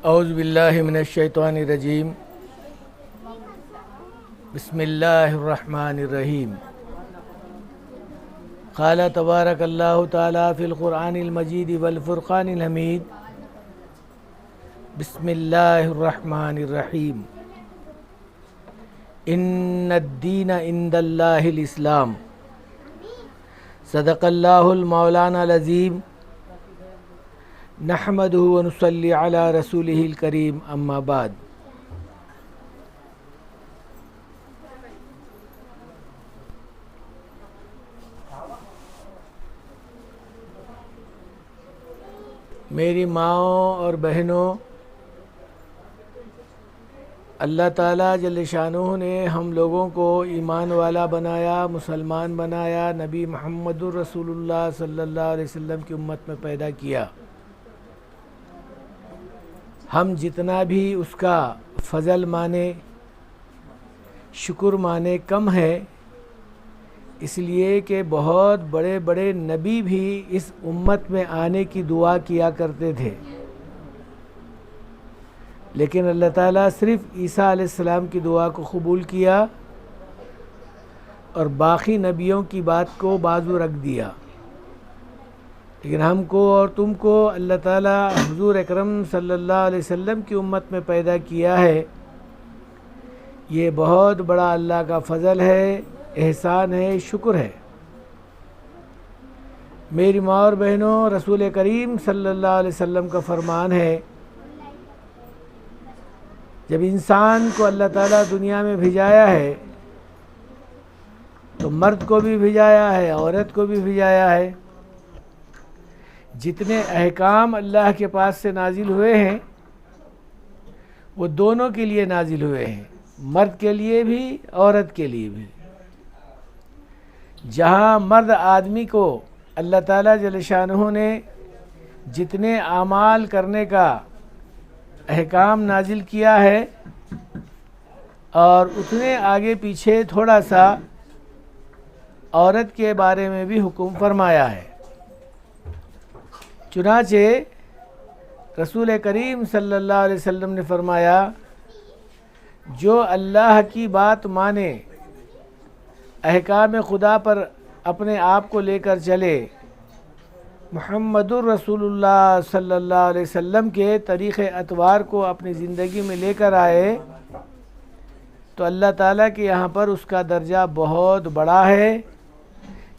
اعوذ باللہ من الشیطان الرجیم بسم اللہ الرحمن الرحیم قال تبارک اللہ تعالی فی القرآن المجید والفرقان الحمید بسم اللہ الرحمن الرحیم ان الدین عند اللہ الاسلام صدق اللہ المولانا العظیم نحمدہ ونصلی علی رسولہ الکریم اما بعد میری ماؤں اور بہنوں، اللہ تعالیٰ جل شانہ نے ہم لوگوں کو ایمان والا بنایا، مسلمان بنایا، نبی محمد الرسول اللہ صلی اللہ علیہ وسلم کی امت میں پیدا کیا۔ ہم جتنا بھی اس کا فضل مانے، شکر مانے کم ہے، اس لیے کہ بہت بڑے بڑے نبی بھی اس امت میں آنے کی دعا کیا کرتے تھے، لیکن اللہ تعالیٰ صرف عیسیٰ علیہ السلام کی دعا کو قبول کیا اور باقی نبیوں کی بات کو بازو رکھ دیا۔ لیکن ہم کو اور تم کو اللہ تعالیٰ حضور اکرم صلی اللہ علیہ وسلم کی امت میں پیدا کیا ہے، یہ بہت بڑا اللہ کا فضل ہے، احسان ہے، شکر ہے۔ میری ماں اور بہنوں، رسول کریم صلی اللہ علیہ وسلم کا فرمان ہے، جب انسان کو اللہ تعالیٰ دنیا میں بھیجایا ہے تو مرد کو بھی بھیجایا ہے، عورت کو بھی بھیجایا ہے۔ جتنے احکام اللہ کے پاس سے نازل ہوئے ہیں وہ دونوں کے لیے نازل ہوئے ہیں، مرد کے لیے بھی، عورت کے لیے بھی۔ جہاں مرد آدمی کو اللہ تعالیٰ جل شانہ نے جتنے اعمال کرنے کا احکام نازل کیا ہے اور اتنے آگے پیچھے تھوڑا سا عورت کے بارے میں بھی حکم فرمایا ہے۔ چنانچہ رسول کریم صلی اللہ علیہ وسلم نے فرمایا، جو اللہ کی بات مانے، احکام خدا پر اپنے آپ کو لے کر چلے، محمد الرسول اللہ صلی اللہ علیہ وسلم کے طریق اطوار کو اپنی زندگی میں لے کر آئے، تو اللہ تعالیٰ کے یہاں پر اس کا درجہ بہت بڑا ہے،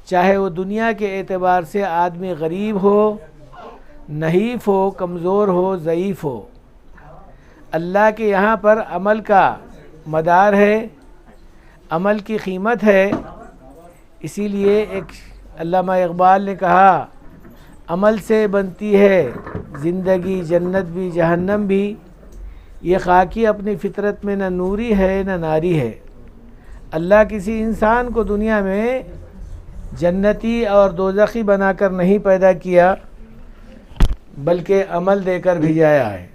چاہے وہ دنیا کے اعتبار سے آدمی غریب ہو، نحیف ہو، کمزور ہو، ضعیف ہو۔ اللہ کے یہاں پر عمل کا مدار ہے، عمل کی قیمت ہے۔ اسی لیے ایک علامہ اقبال نے کہا، عمل سے بنتی ہے زندگی، جنت بھی جہنم بھی، یہ خاکی اپنی فطرت میں نہ نوری ہے نہ ناری ہے۔ اللہ کسی انسان کو دنیا میں جنتی اور دوزخی بنا کر نہیں پیدا کیا، بلکہ عمل دے کر بھیجایا ہے۔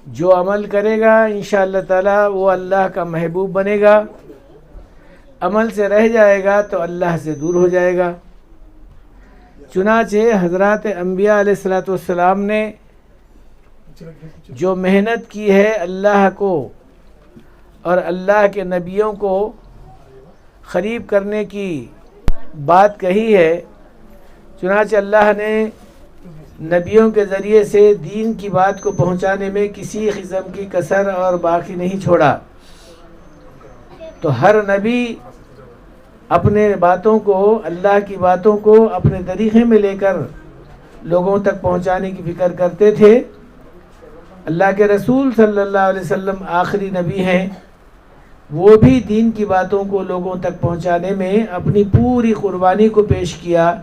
جو عمل کرے گا انشاءاللہ تعالی وہ اللہ کا محبوب بنے گا، عمل سے رہ جائے گا تو اللہ سے دور ہو جائے گا۔ چنانچہ حضرات انبیاء علیہ السلام نے جو محنت کی ہے اللہ کو اور اللہ کے نبیوں کو قریب کرنے کی بات کہی ہے، چنانچہ اللہ نے نبیوں کے ذریعے سے دین کی بات کو پہنچانے میں کسی قسم کی کسر اور باقی نہیں چھوڑا۔ تو ہر نبی اپنے باتوں کو، اللہ کی باتوں کو اپنے طریقے میں لے کر لوگوں تک پہنچانے کی فکر کرتے تھے۔ اللہ کے رسول صلی اللہ علیہ وسلم آخری نبی ہیں، وہ بھی دین کی باتوں کو لوگوں تک پہنچانے میں اپنی پوری قربانی کو پیش کیا،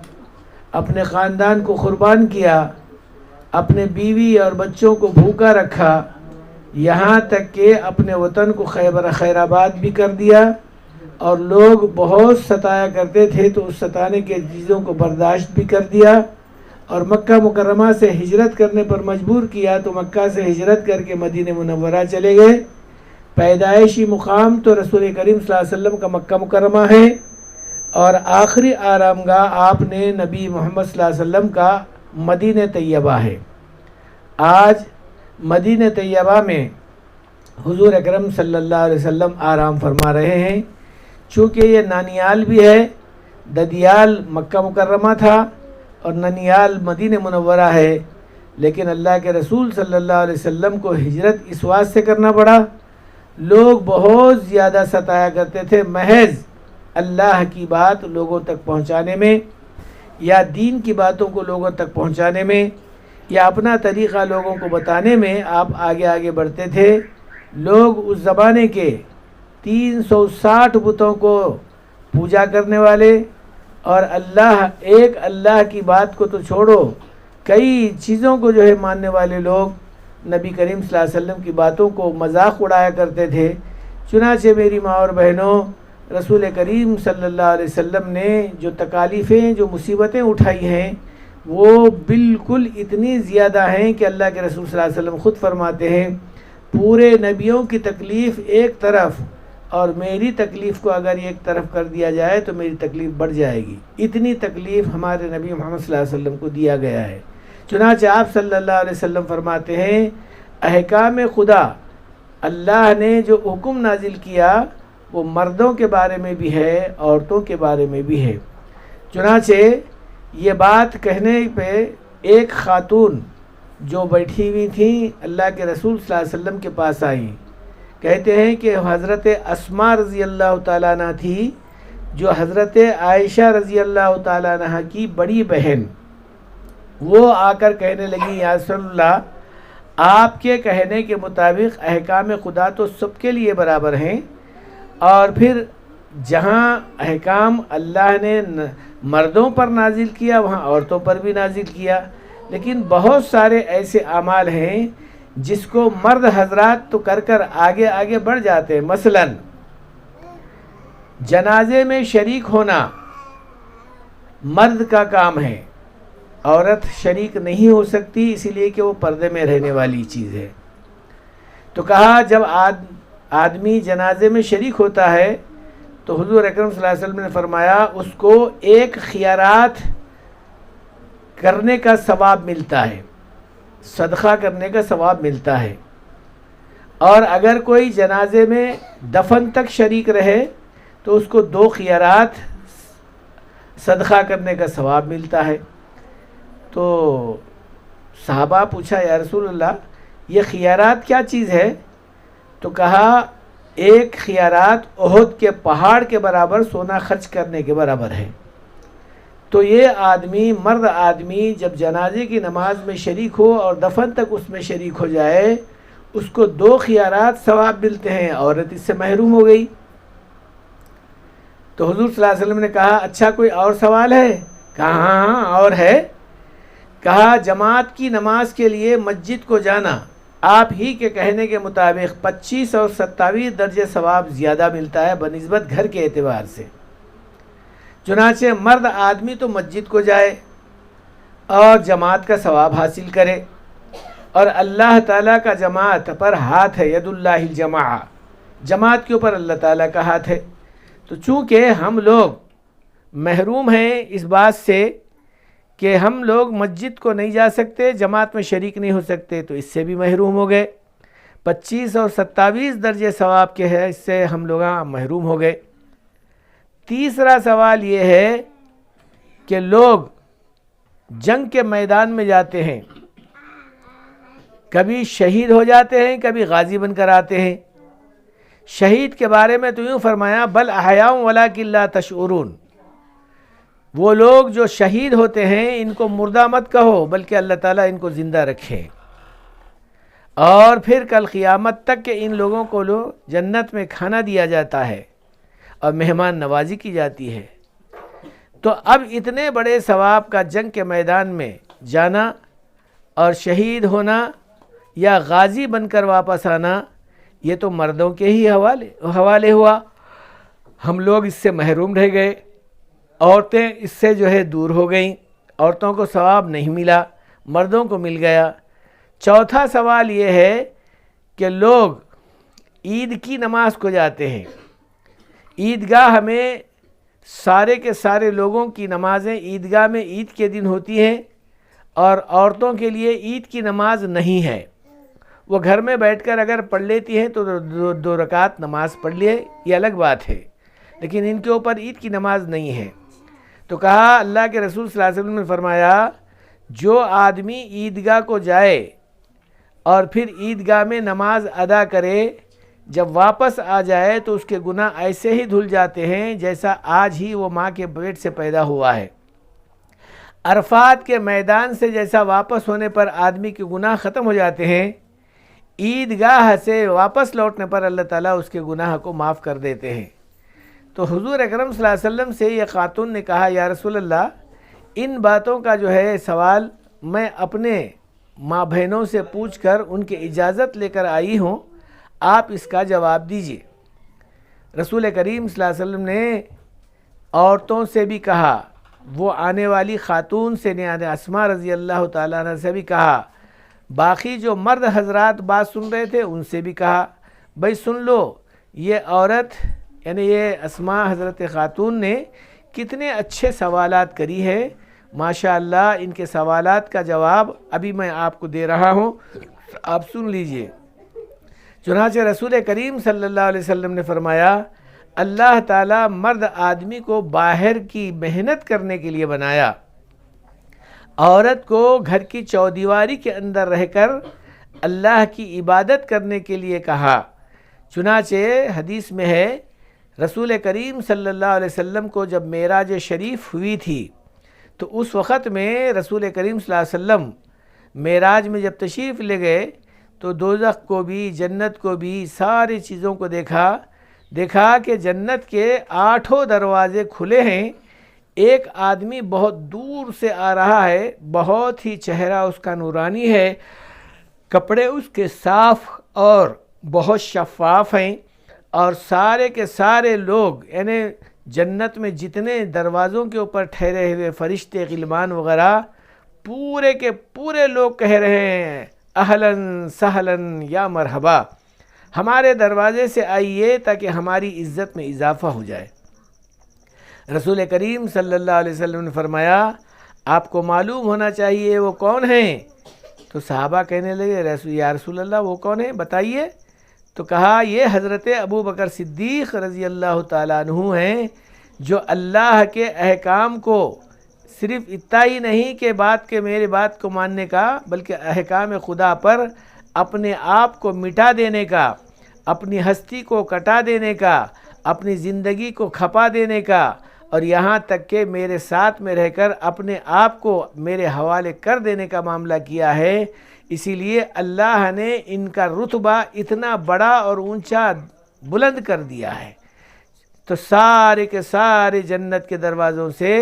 اپنے خاندان کو قربان کیا، اپنے بیوی اور بچوں کو بھوکا رکھا، یہاں تک کہ اپنے وطن کو خیر آباد بھی کر دیا، اور لوگ بہت ستایا کرتے تھے تو اس ستانے کے چیزوں کو برداشت بھی کر دیا، اور مکہ مکرمہ سے ہجرت کرنے پر مجبور کیا تو مکہ سے ہجرت کر کے مدینہ منورہ چلے گئے۔ پیدائشی مقام تو رسول کریم صلی اللہ علیہ وسلم کا مکہ مکرمہ ہے، اور آخری آرام گاہ آپ نے نبی محمد صلی اللہ علیہ وسلم کا مدینہ طیبہ ہے۔ آج مدینہ طیبہ میں حضور اکرم صلی اللہ علیہ وسلم آرام فرما رہے ہیں۔ چونکہ یہ نانیال بھی ہے، ددیال مکہ مکرمہ تھا اور نانیال مدینہ منورہ ہے، لیکن اللہ کے رسول صلی اللہ علیہ وسلم کو ہجرت اس واسطے سے کرنا پڑا، لوگ بہت زیادہ ستایا کرتے تھے محض اللہ کی بات لوگوں تک پہنچانے میں، یا دین کی باتوں کو لوگوں تک پہنچانے میں، یا اپنا طریقہ لوگوں کو بتانے میں آپ آگے آگے بڑھتے تھے۔ لوگ اس زمانے کے 360 بتوں کو پوجا کرنے والے، اور ایک اللہ کی بات کو تو چھوڑو، کئی چیزوں کو جو ہے ماننے والے لوگ نبی کریم صلی اللہ علیہ وسلم کی باتوں کو مذاق اڑایا کرتے تھے۔ چنانچہ میری ماں اور بہنوں، رسول کریم صلی اللہ علیہ وسلم نے جو تکالیفیں، جو مصیبتیں اٹھائی ہیں، وہ بالکل اتنی زیادہ ہیں کہ اللہ کے رسول صلی اللہ علیہ وسلم خود فرماتے ہیں پورے نبیوں کی تکلیف ایک طرف اور میری تکلیف کو اگر ایک طرف کر دیا جائے تو میری تکلیف بڑھ جائے گی، اتنی تکلیف ہمارے نبی محمد صلی اللہ علیہ وسلم کو دیا گیا ہے۔ چنانچہ آپ صلی اللہ علیہ وسلم فرماتے ہیں احکام خدا، اللہ نے جو حکم نازل کیا وہ مردوں کے بارے میں بھی ہے، عورتوں کے بارے میں بھی ہے۔ چنانچہ یہ بات کہنے پہ ایک خاتون جو بیٹھی ہوئی تھیں اللہ کے رسول صلی اللہ علیہ وسلم کے پاس آئیں، کہتے ہیں کہ حضرت اسماء رضی اللہ تعالیٰ عنہ تھی، جو حضرت عائشہ رضی اللہ تعالیٰ عنہ کی بڑی بہن، وہ آ کر کہنے لگی یا رسول اللہ، آپ کے کہنے کے مطابق احکام خدا تو سب کے لیے برابر ہیں، اور پھر جہاں احکام اللہ نے مردوں پر نازل کیا وہاں عورتوں پر بھی نازل کیا، لیکن بہت سارے ایسے اعمال ہیں جس کو مرد حضرات تو کر آگے آگے بڑھ جاتے ہیں۔ مثلا جنازے میں شریک ہونا مرد کا کام ہے، عورت شریک نہیں ہو سکتی، اسی لیے کہ وہ پردے میں رہنے والی چیز ہے۔ تو کہا جب آدمی جنازے میں شریک ہوتا ہے تو حضور اکرم صلی اللہ علیہ وسلم نے فرمایا اس کو ایک خیرات کرنے کا ثواب ملتا ہے، صدقہ کرنے کا ثواب ملتا ہے، اور اگر کوئی جنازے میں دفن تک شریک رہے تو اس کو 2 خیرات صدقہ کرنے کا ثواب ملتا ہے۔ تو صحابہ پوچھا یا رسول اللہ یہ خیرات کیا چیز ہے؟ تو کہا ایک خیرات احد کے پہاڑ کے برابر سونا خرچ کرنے کے برابر ہے۔ تو یہ آدمی، مرد آدمی جب جنازے کی نماز میں شریک ہو اور دفن تک اس میں شریک ہو جائے اس کو 2 خیرات ثواب ملتے ہیں، عورت اس سے محروم ہو گئی۔ تو حضور صلی اللہ علیہ وسلم نے کہا اچھا کوئی اور سوال ہے؟ کہا ہاں اور ہے۔ کہا جماعت کی نماز کے لیے مسجد کو جانا آپ ہی کے کہنے کے مطابق 25 اور 27 درجے ثواب زیادہ ملتا ہے بنسبت گھر کے اعتبار سے۔ چنانچہ مرد آدمی تو مسجد کو جائے اور جماعت کا ثواب حاصل کرے، اور اللہ تعالیٰ کا جماعت پر ہاتھ ہے، ید اللہ الجماع، جماعت کے اوپر اللہ تعالیٰ کا ہاتھ ہے۔ تو چونکہ ہم لوگ محروم ہیں اس بات سے کہ ہم لوگ مسجد کو نہیں جا سکتے، جماعت میں شریک نہیں ہو سکتے، تو اس سے بھی محروم ہو گئے، 25 اور 27 درجے ثواب کے ہے، اس سے ہم لوگ محروم ہو گئے۔ تیسرا سوال یہ ہے کہ لوگ جنگ کے میدان میں جاتے ہیں، کبھی شہید ہو جاتے ہیں، کبھی غازی بن کر آتے ہیں۔ شہید کے بارے میں تو یوں فرمایا بل احیاء ولکن لا تشعرون، وہ لوگ جو شہید ہوتے ہیں ان کو مردہ مت کہو بلکہ اللہ تعالیٰ ان کو زندہ رکھے، اور پھر کل قیامت تک کہ ان لوگوں کو جنت میں کھانا دیا جاتا ہے اور مہمان نوازی کی جاتی ہے۔ تو اب اتنے بڑے ثواب کا جنگ کے میدان میں جانا اور شہید ہونا یا غازی بن کر واپس آنا یہ تو مردوں کے ہی حوالے ہوا، ہم لوگ اس سے محروم رہ گئے، عورتیں اس سے جو ہے دور ہو گئیں، عورتوں کو ثواب نہیں ملا، مردوں کو مل گیا۔ چوتھا سوال یہ ہے کہ لوگ عید کی نماز کو جاتے ہیں۔ عیدگاہ میں سارے کے سارے لوگوں کی نمازیں عیدگاہ میں عید کے دن ہوتی ہیں، اور عورتوں کے لیے عید کی نماز نہیں ہے۔ وہ گھر میں بیٹھ کر اگر پڑھ لیتی ہیں تو دو رکعت نماز پڑھ لیے، یہ الگ بات ہے، لیکن ان کے اوپر عید کی نماز نہیں ہے۔ تو کہا اللہ کے رسول صلی اللہ علیہ وسلم نے فرمایا جو آدمی عیدگاہ کو جائے اور پھر عیدگاہ میں نماز ادا کرے، جب واپس آ جائے تو اس کے گناہ ایسے ہی دھل جاتے ہیں جیسا آج ہی وہ ماں کے پیٹ سے پیدا ہوا ہے۔ عرفات کے میدان سے جیسا واپس ہونے پر آدمی کے گناہ ختم ہو جاتے ہیں، عیدگاہ سے واپس لوٹنے پر اللہ تعالیٰ اس کے گناہ کو معاف کر دیتے ہیں۔ تو حضور اکرم صلی اللہ علیہ وسلم سے یہ خاتون نے کہا یا رسول اللہ، ان باتوں کا جو ہے سوال میں اپنے ماں بہنوں سے پوچھ کر ان کی اجازت لے کر آئی ہوں، آپ اس کا جواب دیجئے۔ رسول کریم صلی اللہ علیہ وسلم نے عورتوں سے بھی کہا، وہ آنے والی خاتون سے یعنی اسماء رضی اللہ تعالیٰ عنہ سے بھی کہا، باقی جو مرد حضرات بات سن رہے تھے ان سے بھی کہا بھائی سن لو، یہ عورت یعنی یہ اسماء حضرت خاتون نے کتنے اچھے سوالات کری ہے، ماشاءاللہ ان کے سوالات کا جواب ابھی میں آپ کو دے رہا ہوں، آپ سن لیجئے۔ چنانچہ رسول کریم صلی اللہ علیہ وسلم نے فرمایا اللہ تعالیٰ مرد آدمی کو باہر کی محنت کرنے کے لیے بنایا، عورت کو گھر کی چودیواری کے اندر رہ کر اللہ کی عبادت کرنے کے لیے کہا۔ چنانچہ حدیث میں ہے رسول کریم صلی اللہ علیہ وسلم کو جب معراج شریف ہوئی تھی تو اس وقت میں رسول کریم صلی اللہ علیہ وسلم معراج میں جب تشریف لے گئے تو دوزخ کو بھی جنت کو بھی ساری چیزوں کو دیکھا کہ جنت کے 8 دروازے کھلے ہیں، ایک آدمی بہت دور سے آ رہا ہے، بہت ہی چہرہ اس کا نورانی ہے، کپڑے اس کے صاف اور بہت شفاف ہیں، اور سارے کے سارے لوگ یعنی جنت میں جتنے دروازوں کے اوپر ٹھہرے ہوئے فرشتے غلمان وغیرہ پورے کے پورے لوگ کہہ رہے ہیں اہلاً سہلاً یا مرحبا، ہمارے دروازے سے آئیے تاکہ ہماری عزت میں اضافہ ہو جائے۔ رسول کریم صلی اللہ علیہ وسلم نے فرمایا آپ کو معلوم ہونا چاہیے وہ کون ہیں؟ تو صحابہ کہنے لگے یا رسول اللہ وہ کون ہیں بتائیے؟ تو کہا یہ حضرت ابو بکر صدیق رضی اللہ تعالیٰ عنہ ہیں، جو اللہ کے احکام کو صرف اتنا ہی نہیں کہ میرے بات کو ماننے کا، بلکہ احکام خدا پر اپنے آپ کو مٹا دینے کا، اپنی ہستی کو کٹا دینے کا، اپنی زندگی کو کھپا دینے کا، اور یہاں تک کہ میرے ساتھ میں رہ کر اپنے آپ کو میرے حوالے کر دینے کا معاملہ کیا ہے۔ اسی لیے اللہ نے ان کا رتبہ اتنا بڑا اور اونچا بلند کر دیا ہے، تو سارے کے سارے جنت کے دروازوں سے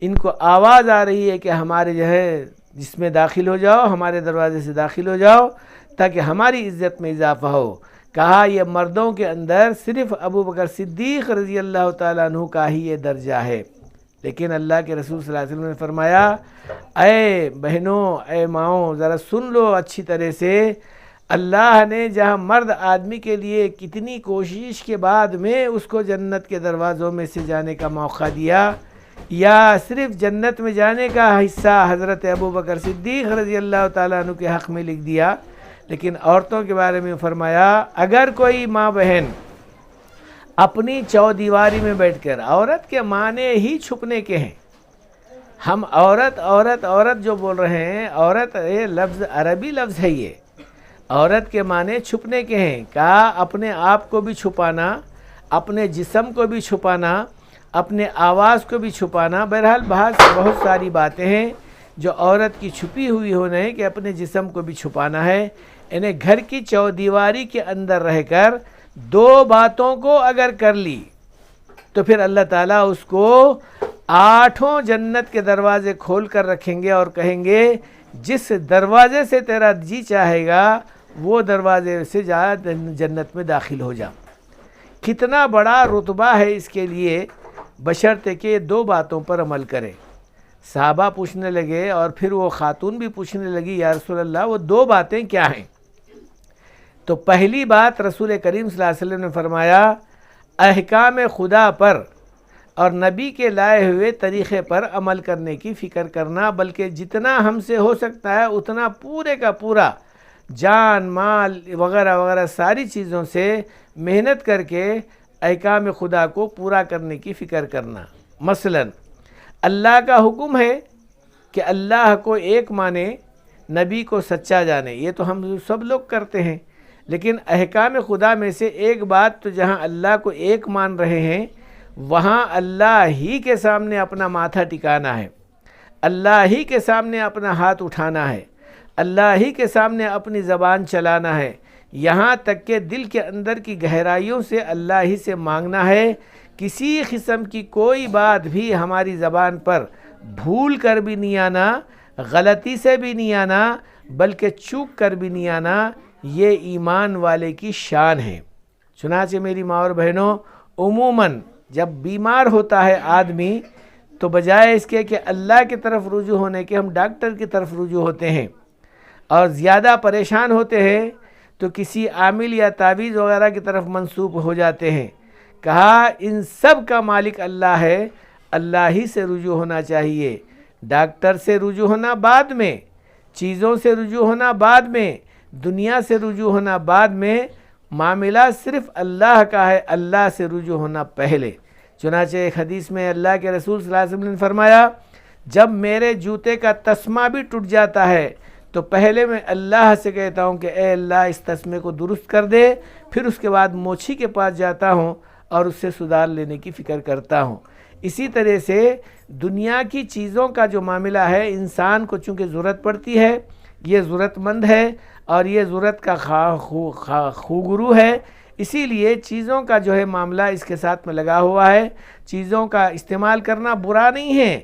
ان کو آواز آ رہی ہے کہ ہمارے جو ہے جس میں داخل ہو جاؤ، ہمارے دروازے سے داخل ہو جاؤ تاکہ ہماری عزت میں اضافہ ہو۔ کہا یہ مردوں کے اندر صرف ابو بکر صدیق رضی اللہ تعالیٰ عنہ کا ہی یہ درجہ ہے، لیکن اللہ کے رسول صلی اللہ علیہ وسلم نے فرمایا اے بہنوں، اے ماؤں، ذرا سن لو اچھی طرح سے، اللہ نے جہاں مرد آدمی کے لیے کتنی کوشش کے بعد میں اس کو جنت کے دروازوں میں سے جانے کا موقع دیا، یا صرف جنت میں جانے کا حصہ حضرت ابو بکر صدیق رضی اللہ تعالیٰ عنہ کے حق میں لکھ دیا، لیکن عورتوں کے بارے میں فرمایا اگر کوئی ماں بہن اپنی چودیواری میں بیٹھ کر، عورت کے معنی ہی چھپنے کے ہیں، ہم عورت عورت عورت جو بول رہے ہیں، عورت یہ لفظ عربی لفظ ہے، یہ عورت کے معنی چھپنے کے ہیں، کہا اپنے آپ کو بھی چھپانا، اپنے جسم کو بھی چھپانا، اپنے آواز کو بھی چھپانا، بہرحال بہت ساری باتیں ہیں جو عورت کی چھپی ہوئی ہونے کہ اپنے جسم کو بھی چھپانا ہے، انہیں گھر کی چودیواری کے اندر رہ کر 2 باتوں کو اگر کر لی تو پھر اللہ تعالیٰ اس کو 8 جنت کے دروازے کھول کر رکھیں گے اور کہیں گے جس دروازے سے تیرا جی چاہے گا وہ دروازے سے جا، جنت میں داخل ہو جا۔ کتنا بڑا رتبہ ہے اس کے لیے، بشرطے کہ 2 باتوں پر عمل کرے۔ صحابہ پوچھنے لگے اور پھر وہ خاتون بھی پوچھنے لگی یا رسول اللہ وہ 2 باتیں کیا ہیں؟ تو پہلی بات رسول کریم صلی اللہ علیہ وسلم نے فرمایا احکام خدا پر اور نبی کے لائے ہوئے طریقے پر عمل کرنے کی فکر کرنا، بلکہ جتنا ہم سے ہو سکتا ہے اتنا پورے کا پورا جان مال وغیرہ وغیرہ ساری چیزوں سے محنت کر کے احکام خدا کو پورا کرنے کی فکر کرنا۔ مثلا اللہ کا حکم ہے کہ اللہ کو ایک مانے، نبی کو سچا جانے، یہ تو ہم سب لوگ کرتے ہیں، لیکن احکام خدا میں سے ایک بات تو جہاں اللہ کو ایک مان رہے ہیں وہاں اللہ ہی کے سامنے اپنا ماتھا ٹکانا ہے، اللہ ہی کے سامنے اپنا ہاتھ اٹھانا ہے، اللہ ہی کے سامنے اپنی زبان چلانا ہے، یہاں تک کہ دل کے اندر کی گہرائیوں سے اللہ ہی سے مانگنا ہے۔ کسی قسم کی کوئی بات بھی ہماری زبان پر بھول کر بھی نہیں آنا، غلطی سے بھی نہیں آنا، بلکہ چوک کر بھی نہیں آنا، یہ ایمان والے کی شان ہے۔ چنانچہ میری ماں اور بہنوں، عموماً جب بیمار ہوتا ہے آدمی تو بجائے اس کے کہ اللہ کی طرف رجوع ہونے کے ہم ڈاکٹر کی طرف رجوع ہوتے ہیں، اور زیادہ پریشان ہوتے ہیں تو کسی عامل یا تعویذ وغیرہ کی طرف منسوب ہو جاتے ہیں۔ کہا ان سب کا مالک اللہ ہے، اللہ ہی سے رجوع ہونا چاہیے، ڈاکٹر سے رجوع ہونا بعد میں، چیزوں سے رجوع ہونا بعد میں، دنیا سے رجوع ہونا بعد میں، معاملہ صرف اللہ کا ہے، اللہ سے رجوع ہونا پہلے۔ چنانچہ ایک حدیث میں اللہ کے رسول صلی اللہ علیہ وسلم نے فرمایا جب میرے جوتے کا تسمہ بھی ٹوٹ جاتا ہے تو پہلے میں اللہ سے کہتا ہوں کہ اے اللہ اس تسمے کو درست کر دے، پھر اس کے بعد موچی کے پاس جاتا ہوں اور اس سے سدھار لینے کی فکر کرتا ہوں۔ اسی طرح سے دنیا کی چیزوں کا جو معاملہ ہے انسان کو چونکہ ضرورت پڑتی ہے، یہ ضرورت مند ہے اور یہ ضرورت کا خوگرو ہے، اسی لیے چیزوں کا جو ہے معاملہ اس کے ساتھ میں لگا ہوا ہے۔ چیزوں کا استعمال کرنا برا نہیں ہے،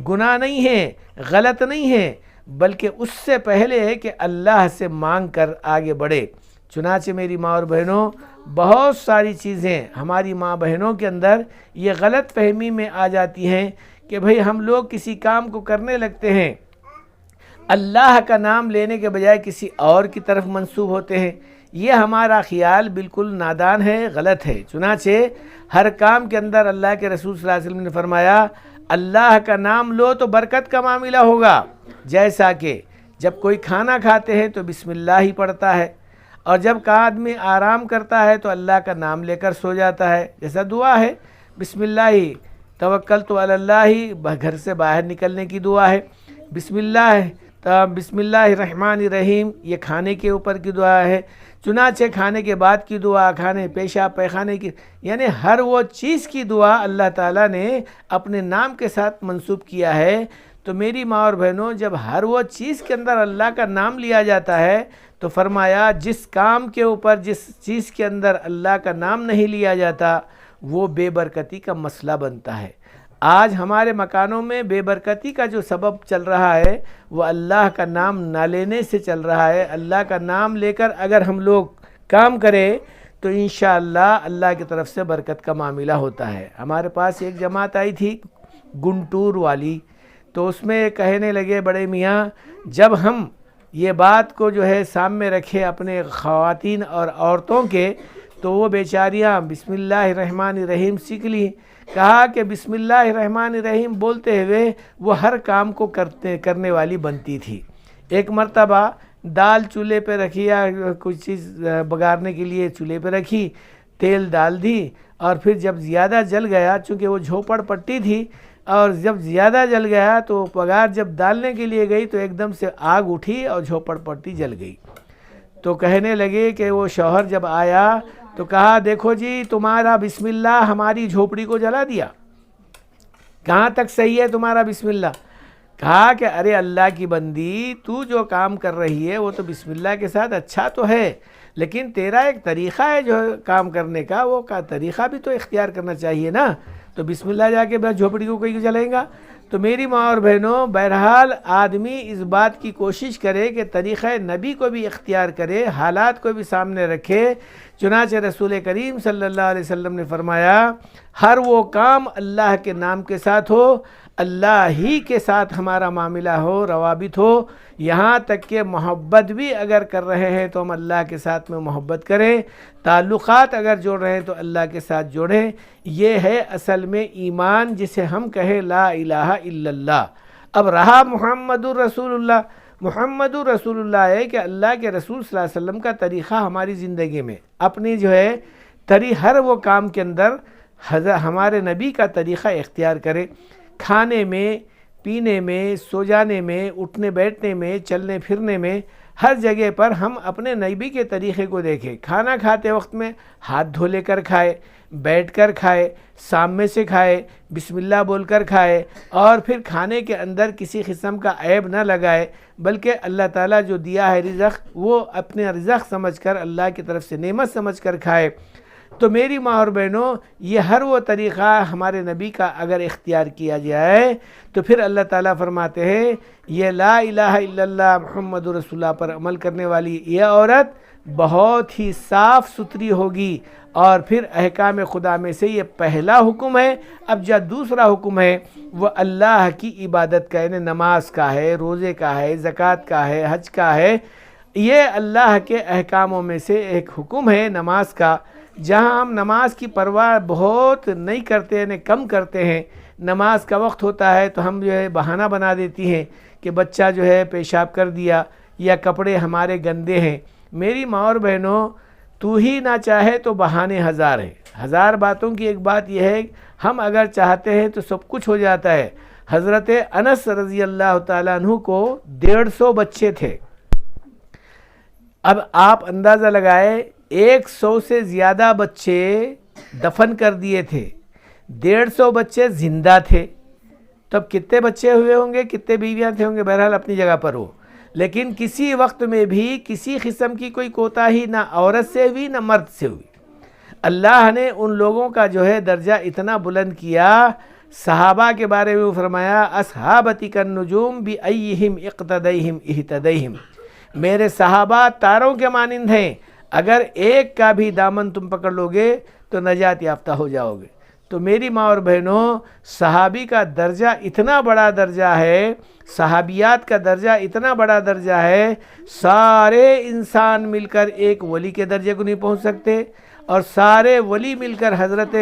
گناہ نہیں ہے، غلط نہیں ہے، بلکہ اس سے پہلے ہے کہ اللہ سے مانگ کر آگے بڑھے۔ چنانچہ میری ماں اور بہنوں، بہت ساری چیزیں ہماری ماں بہنوں کے اندر یہ غلط فہمی میں آ جاتی ہیں کہ بھئی ہم لوگ کسی کام کو کرنے لگتے ہیں، اللہ کا نام لینے کے بجائے کسی اور کی طرف منسوب ہوتے ہیں۔ یہ ہمارا خیال بالکل نادان ہے، غلط ہے۔ چنانچہ ہر کام کے اندر اللہ کے رسول صلی اللہ علیہ وسلم نے فرمایا اللہ کا نام لو تو برکت کا معاملہ ہوگا، جیسا کہ جب کوئی کھانا کھاتے ہیں تو بسم اللہ ہی پڑھتا ہے، اور جب کا آدمی آرام کرتا ہے تو اللہ کا نام لے کر سو جاتا ہے، جیسا دعا ہے بسم اللہ توکلت علی اللہ، گھر سے باہر نکلنے کی دعا ہے، بسم اللہ الرحمن الرحیم یہ کھانے کے اوپر کی دعا ہے، چنانچہ کھانے کے بعد کی دعا، کھانے پیشاب پیخانے کی، یعنی ہر وہ چیز کی دعا اللہ تعالیٰ نے اپنے نام کے ساتھ منسوب کیا ہے۔ تو میری ماں اور بہنوں، جب ہر وہ چیز کے اندر اللہ کا نام لیا جاتا ہے تو فرمایا جس کام کے اوپر جس چیز کے اندر اللہ کا نام نہیں لیا جاتا وہ بے برکتی کا مسئلہ بنتا ہے۔ آج ہمارے مکانوں میں بے برکتی کا جو سبب چل رہا ہے وہ اللہ کا نام نہ لینے سے چل رہا ہے۔ اللہ کا نام لے کر اگر ہم لوگ کام کریں تو انشاءاللہ اللہ کی طرف سے برکت کا معاملہ ہوتا ہے۔ ہمارے پاس ایک جماعت آئی تھی گنٹور والی، تو اس میں کہنے لگے بڑے میاں جب ہم یہ بات کو جو ہے سامنے رکھے اپنے خواتین اور عورتوں کے تو وہ بیچاریاں بسم اللہ الرحمن الرحیم سیکھ لی۔ کہا کہ بسم اللہ الرحمن الرحیم بولتے ہوئے وہ ہر کام کو کرنے والی بنتی تھی۔ ایک مرتبہ دال چولہے پہ رکھی یا کچھ چیز بگارنے کے لیے چولہے پہ رکھی، تیل ڈال دی، اور پھر جب زیادہ جل گیا، چونکہ وہ جھوپڑ پٹی تھی، اور جب زیادہ جل گیا تو بگار جب ڈالنے کے لیے گئی تو ایک دم سے آگ اٹھی اور جھوپڑ پٹی جل گئی۔ تو کہنے لگے کہ وہ شوہر جب آیا تو کہا دیکھو جی تمہارا بسم اللہ ہماری جھوپڑی کو جلا دیا، کہاں تک صحیح ہے تمہارا بسم اللہ؟ کہا کہ ارے اللہ کی بندی، تو جو کام کر رہی ہے وہ تو بسم اللہ کے ساتھ اچھا تو ہے، لیکن تیرا ایک طریقہ ہے جو کام کرنے کا، وہ کا طریقہ بھی تو اختیار کرنا چاہیے نا، تو بسم اللہ جا کے بس جھوپڑی کو کوئی جلائیں گا؟ تو میری ماں اور بہنوں، بہرحال آدمی اس بات کی کوشش کرے کہ طریقہ نبی کو بھی اختیار کرے، حالات کو بھی سامنے رکھے۔ چنانچہ رسول کریم صلی اللہ علیہ وسلم نے فرمایا ہر وہ کام اللہ کے نام کے ساتھ ہو، اللہ ہی کے ساتھ ہمارا معاملہ ہو، روابط ہو، یہاں تک کہ محبت بھی اگر کر رہے ہیں تو ہم اللہ کے ساتھ میں محبت کریں، تعلقات اگر جوڑ رہے ہیں تو اللہ کے ساتھ جوڑیں۔ یہ ہے اصل میں ایمان، جسے ہم کہیں لا الہ الا اللہ۔ اب رہا محمد الرسول اللہ، محمد الرسول اللہ ہے کہ اللہ کے رسول صلی اللہ علیہ وسلم کا طریقہ ہماری زندگی میں، اپنی جو ہے ہر وہ کام کے اندر ہمارے نبی کا طریقہ اختیار کرے، کھانے میں، پینے میں، سو جانے میں، اٹھنے بیٹھنے میں، چلنے پھرنے میں، ہر جگہ پر ہم اپنے نبی کے طریقے کو دیکھیں۔ کھانا کھاتے وقت میں ہاتھ دھو لے کر کھائے، بیٹھ کر کھائے، سامنے سے کھائے، بسم اللہ بول کر کھائے، اور پھر کھانے کے اندر کسی قسم کا عیب نہ لگائے، بلکہ اللہ تعالیٰ جو دیا ہے رزق، وہ اپنے رزق سمجھ کر، اللہ کی طرف سے نعمت سمجھ کر کھائے۔ تو میری ماں اور بہنوں، یہ ہر وہ طریقہ ہمارے نبی کا اگر اختیار کیا جائے تو پھر اللہ تعالیٰ فرماتے ہیں یہ لا الہ الا اللہ محمد رسول اللہ پر عمل کرنے والی یہ عورت بہت ہی صاف ستھری ہوگی۔ اور پھر احکام خدا میں سے یہ پہلا حکم ہے۔ اب جو دوسرا حکم ہے وہ اللہ کی عبادت کا، یعنی نماز کا ہے، روزے کا ہے، زکوٰۃ کا ہے، حج کا ہے۔ یہ اللہ کے احکاموں میں سے ایک حکم ہے نماز کا، جہاں ہم نماز کی پرواہ بہت نہیں کرتے، یعنی کم کرتے ہیں۔ نماز کا وقت ہوتا ہے تو ہم جو ہے بہانہ بنا دیتی ہیں کہ بچہ جو ہے پیشاب کر دیا یا کپڑے ہمارے گندے ہیں۔ میری ماں اور بہنوں، تو ہی نہ چاہے تو بہانے ہزار ہیں۔ ہزار باتوں کی ایک بات یہ ہے، ہم اگر چاہتے ہیں تو سب کچھ ہو جاتا ہے۔ حضرت انس رضی اللہ تعالیٰ عنہ کو 150 بچے تھے۔ اب آپ اندازہ لگائے 100 سے زیادہ بچے دفن کر دیے تھے، 150 بچے زندہ تھے، تب کتنے بچے ہوئے ہوں گے، کتنے بیویاں تھے ہوں گے، بہرحال اپنی جگہ پر ہو۔ لیکن کسی وقت میں بھی کسی قسم کی کوئی کوتاہی نہ عورت سے ہوئی نہ مرد سے ہوئی۔ اللہ نے ان لوگوں کا جو ہے درجہ اتنا بلند کیا۔ صحابہ کے بارے میں فرمایا اصحابتی کالنجوم بأیہم اقتدیہم اہتدیہم، میرے صحابہ تاروں کے مانند ہیں، اگر ایک کا بھی دامن تم پکڑ لو گے تو نجات یافتہ ہو جاؤ گے۔ تو میری ماں اور بہنوں، صحابی کا درجہ اتنا بڑا درجہ ہے، صحابیات کا درجہ اتنا بڑا درجہ ہے، سارے انسان مل کر ایک ولی کے درجے کو نہیں پہنچ سکتے، اور سارے ولی مل کر حضرت